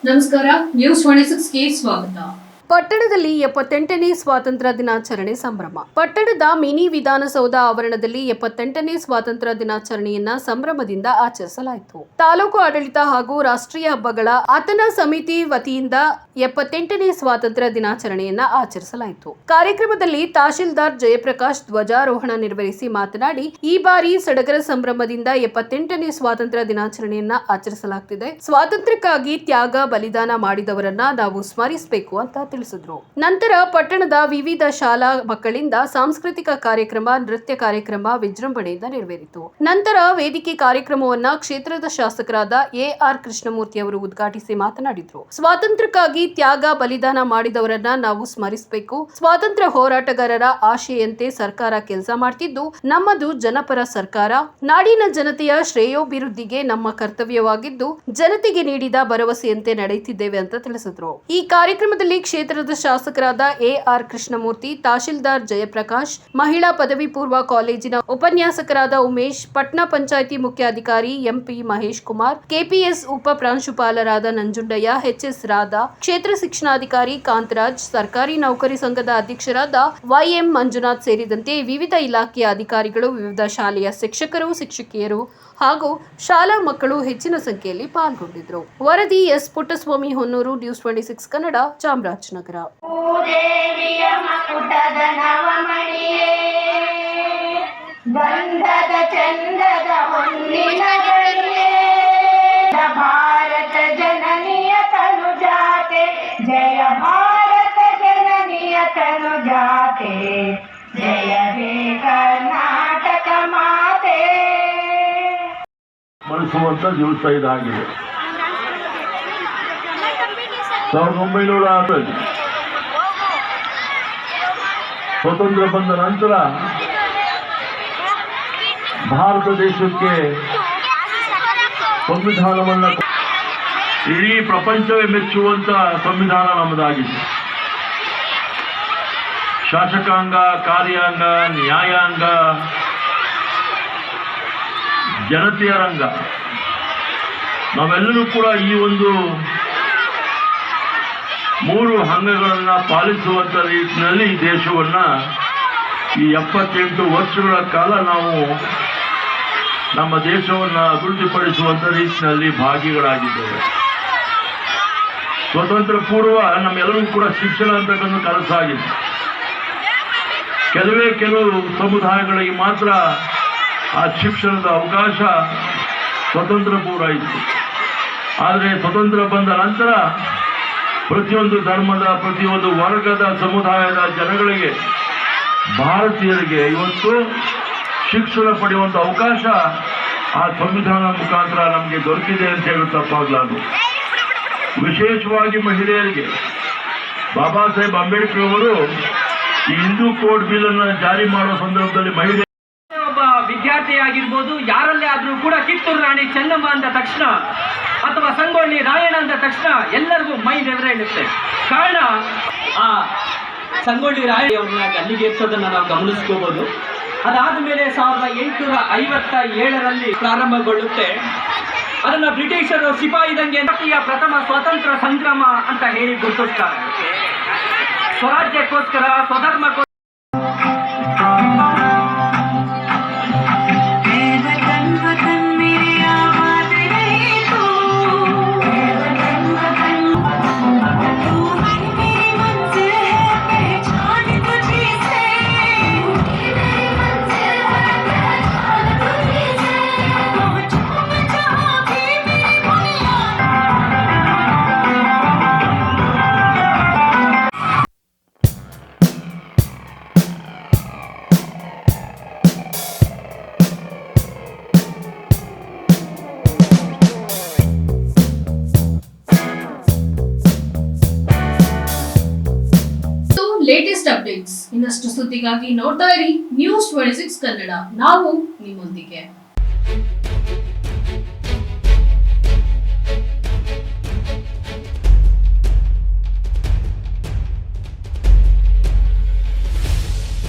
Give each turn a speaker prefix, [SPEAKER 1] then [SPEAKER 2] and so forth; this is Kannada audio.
[SPEAKER 1] ನಮಸ್ಕಾರ, ನ್ಯೂಸ್ 26ಗೆ ಸ್ವಾಗತ.
[SPEAKER 2] ಪಟ್ಟಣದಲ್ಲಿ 78ನೇ ಸ್ವಾತಂತ್ರ್ಯ ದಿನಾಚರಣೆ ಸಂಭ್ರಮ. ಪಟ್ಟಣದ ಮಿನಿ ವಿಧಾನಸೌಧ ಆವರಣದಲ್ಲಿ 78ನೇ ಸ್ವಾತಂತ್ರ್ಯ ದಿನಾಚರಣೆಯನ್ನ ಸಂಭ್ರಮದಿಂದ ಆಚರಿಸಲಾಯಿತು. ತಾಲೂಕು ಆಡಳಿತ ಹಾಗೂ ರಾಷ್ಟ್ರೀಯ ಹಬ್ಬಗಳ ಆತನ ಸಮಿತಿ ವತಿಯಿಂದ 78ನೇ ಸ್ವಾತಂತ್ರ್ಯ ದಿನಾಚರಣೆಯನ್ನ ಆಚರಿಸಲಾಯಿತು. ಕಾರ್ಯಕ್ರಮದಲ್ಲಿ ತಹಶೀಲ್ದಾರ್ ಜಯಪ್ರಕಾಶ್ ಧ್ವಜಾರೋಹಣ ನಿರ್ವಹಿಸಿ ಮಾತನಾಡಿ, ಈ ಬಾರಿ ಸಡಗರ ಸಂಭ್ರಮದಿಂದ 78ನೇ ಸ್ವಾತಂತ್ರ್ಯ ದಿನಾಚರಣೆಯನ್ನ ಆಚರಿಸಲಾಗುತ್ತಿದೆ. ಸ್ವಾತಂತ್ರ್ಯಕ್ಕಾಗಿ ತ್ಯಾಗ ಬಲಿದಾನ ಮಾಡಿದವರನ್ನ ನಾವು ಸ್ಮರಿಸಬೇಕು ಅಂತ ತಿಳಿಸಿದ್ರು. ನಂತರ ಪಟ್ಟಣದ ವಿವಿಧ ಶಾಲಾ ಮಕ್ಕಳಿಂದ ಸಾಂಸ್ಕೃತಿಕ ಕಾರ್ಯಕ್ರಮ, ನೃತ್ಯ ಕಾರ್ಯಕ್ರಮ ವಿಜೃಂಭಣೆಯಿಂದ ನೆರವೇರಿತು. ನಂತರ ವೇದಿಕೆ ಕಾರ್ಯಕ್ರಮವನ್ನ ಕ್ಷೇತ್ರದ ಶಾಸಕರಾದ ಎ.ಆರ್. ಕೃಷ್ಣಮೂರ್ತಿ ಅವರು ಉದ್ಘಾಟಿಸಿ ಮಾತನಾಡಿದರು. ಸ್ವಾತಂತ್ರ್ಯಕ್ಕಾಗಿ ತ್ಯಾಗ ಬಲಿದಾನ ಮಾಡಿದವರನ್ನ ನಾವು ಸ್ಮರಿಸಬೇಕು. ಸ್ವಾತಂತ್ರ್ಯ ಹೋರಾಟಗಾರರ ಆಶೆಯಂತೆ ಸರ್ಕಾರ ಕೆಲಸ ಮಾಡ್ತಿದ್ದು, ನಮ್ಮದು ಜನಪರ ಸರ್ಕಾರ. ನಾಡಿನ ಜನತೆಯ ಶ್ರೇಯೋಭಿವೃದ್ಧಿಗೆ ನಮ್ಮ ಕರ್ತವ್ಯವಾಗಿದ್ದು, ಜನತೆಗೆ ನೀಡಿದ ಭರವಸೆಯಂತೆ ನಡೆಯುತ್ತಿದ್ದೇವೆ ಅಂತ ತಿಳಿಸಿದ್ರು. ಈ ಕಾರ್ಯಕ್ರಮದಲ್ಲಿ ಕ್ಷೇತ್ರದ ಶಾಸಕರಾದ ಎ.ಆರ್. ಕೃಷ್ಣಮೂರ್ತಿ, ತಹಶೀಲ್ದಾರ್ ಜಯಪ್ರಕಾಶ್, ಮಹಿಳಾ ಪದವಿ ಪೂರ್ವ ಕಾಲೇಜಿನ ಉಪನ್ಯಾಸಕರಾದ ಉಮೇಶ್, ಪಟ್ಟಣ ಪಂಚಾಯಿತಿ ಮುಖ್ಯಾಧಿಕಾರಿ ಎಂಪಿ ಮಹೇಶ್ ಕುಮಾರ್, ಕೆಪಿಎಸ್ ಉಪ ಪ್ರಾಂಶುಪಾಲರಾದ ನಂಜುಂಡಯ್ಯ, ಎಚ್ಎಸ್ ರಾಧಾ, ಕ್ಷೇತ್ರ ಶಿಕ್ಷಣಾಧಿಕಾರಿ ಕಾಂತರಾಜ್, ಸರ್ಕಾರಿ ನೌಕರಿ ಸಂಘದ ಅಧ್ಯಕ್ಷರಾದ ವೈಎಂ ಮಂಜುನಾಥ್ ಸೇರಿದಂತೆ ವಿವಿಧ ಇಲಾಖೆಯ ಅಧಿಕಾರಿಗಳು, ವಿವಿಧ ಶಾಲೆಯ ಶಿಕ್ಷಕರು, ಶಿಕ್ಷಕಿಯರು ಹಾಗೂ ಶಾಲಾ ಮಕ್ಕಳು ಹೆಚ್ಚಿನ ಸಂಖ್ಯೆಯಲ್ಲಿ ಪಾಲ್ಗೊಂಡಿದ್ದರು. ವರದಿ ಎಸ್ ಪುಟ್ಟಸ್ವಾಮಿ ಹೊನ್ನೂರು, ನ್ಯೂಸ್ 26 ಕನ್ನಡ, ಚಾಮರಾಜನಗರ.
[SPEAKER 3] ಭಾರತ ಜನನಿಯ ತನು ಜಾತೆ, ಜಯ ಭಾರತ ಜನನಿಯ ತನು ಜಾತೆ, ಜಯ ಹೇ ಕರ್ನಾಟಕ ಮಾತೆ.
[SPEAKER 4] ಬಳಸುವಂತ ದಿವಸ ಇದಾಗಿದೆ. 1906 ಸ್ವತಂತ್ರ ಬಂದ ನಂತರ ಭಾರತ ದೇಶಕ್ಕೆ ಸಂವಿಧಾನವನ್ನ ಇಡೀ ಪ್ರಪಂಚವೇ ಮೆಚ್ಚುವಂತ ಸಂವಿಧಾನ ನಮ್ಮದಾಗಿದೆ. ಶಾಸಕಾಂಗ, ಕಾರ್ಯಾಂಗ, ನ್ಯಾಯಾಂಗ, ಜನತೆಯ ರಂಗ, ನಾವೆಲ್ಲರೂ ಕೂಡ ಈ ಒಂದು 3 ಅಂಗಗಳನ್ನ ಪಾಲಿಸುವಂತ ರೀತಿಯಲ್ಲಿ ದೇಶವನ್ನ ಈ 78 ವರ್ಷಗಳ ಕಾಲ ನಾವು ನಮ್ಮ ದೇಶವನ್ನ ಅಭಿವೃದ್ಧಿಪಡಿಸುವಂತ ರೀತಿಯಲ್ಲಿ ಭಾಗಿಗಳಾಗಿದ್ದೇವೆ. ಸ್ವತಂತ್ರ ಪೂರ್ವ ನಮ್ಮೆಲ್ಲರಿಗೂ ಕೂಡ ಶಿಕ್ಷಣ ಅಂತಕ್ಕಂಥ ಕನಸಾಗಿದೆ. ಕೆಲವು ಸಮುದಾಯಗಳಿಗೆ ಮಾತ್ರ ಆ ಶಿಕ್ಷಣದ ಅವಕಾಶ ಸ್ವತಂತ್ರ ಪೂರ್ವ ಇತ್ತು. ಆದರೆ ಸ್ವತಂತ್ರ ಬಂದ ನಂತರ ಪ್ರತಿಯೊಂದು ಧರ್ಮದ, ಪ್ರತಿಯೊಂದು ವರ್ಗದ, ಸಮುದಾಯದ ಜನಗಳಿಗೆ, ಭಾರತೀಯರಿಗೆ ಇವತ್ತು ಶಿಕ್ಷಣ ಪಡೆಯುವಂಥ ಅವಕಾಶ ಆ ಸಂವಿಧಾನ ಮುಖಾಂತರ ನಮಗೆ ದೊರಕಿದೆ ಅಂತ ಹೇಳಿ ತಪ್ಪಾಗಲಾರದು. ವಿಶೇಷವಾಗಿ ಮಹಿಳೆಯರಿಗೆ ಬಾಬಾ ಸಾಹೇಬ್ ಅಂಬೇಡ್ಕರ್ ಅವರು ಈ ಹಿಂದೂ ಕೋಡ್ ಬಿಲ್ ಅನ್ನು ಜಾರಿ ಮಾಡುವ ಸಂದರ್ಭದಲ್ಲಿ ಮಹಿಳೆ
[SPEAKER 5] ಒಬ್ಬ ವಿದ್ಯಾರ್ಥಿಯಾಗಿರ್ಬೋದು, ಯಾರಲ್ಲೇ ಆದ್ರೂ ಕೂಡ ಕಿತ್ತೂರು ರಾಣಿ ಚೆನ್ನಮ್ಮ ಅಂದ ತಕ್ಷಣ ಅಥವಾ ಸಂಗೊಳ್ಳಿ ರಾಯಣ್ಣ ಅಂದ ತಕ್ಷಣ ಎಲ್ಲರಿಗೂ ಮೈ ಬೆವರೇಳುತ್ತೆ. ಕಾರಣ ಆ ಸಂಗೊಳ್ಳಿ ರಾಯಣ್ಣ ಗಲ್ಲಿಗೇರಿಸೋದನ್ನ ನಾವು ಗಮನಿಸ್ಕೋಬಹುದು. ಅದಾದ ಮೇಲೆ 1857ರಲ್ಲಿ ಪ್ರಾರಂಭಗೊಳ್ಳುತ್ತೆ. ಅದನ್ನ ಬ್ರಿಟಿಷರು ಸಿಪಾಯಿದಂಗೆ ಪ್ರಥಮ ಸ್ವಾತಂತ್ರ್ಯ ಸಂಗ್ರಾಮ ಅಂತ ಹೇಳಿ ಗುರುತಿಸ್ತಾರೆ. ಸ್ವರಾಜ್ಯಕ್ಕೋಸ್ಕರ, ಸ್ವಧರ್ಮಕ್ಕೋಸ್ಕರ
[SPEAKER 1] ಲೇಟೆಸ್ಟ್ ಅಪ್ಡೇಟ್ಸ್ ಇನ್ನಷ್ಟು ಸುದ್ದಿಗಾಗಿ ನೋಡ್ತಾ ಇರಿ ನ್ಯೂಸ್ 26 ಕನ್ನಡ. ನಾವು ನಿಮ್ಮೊಂದಿಗೆ.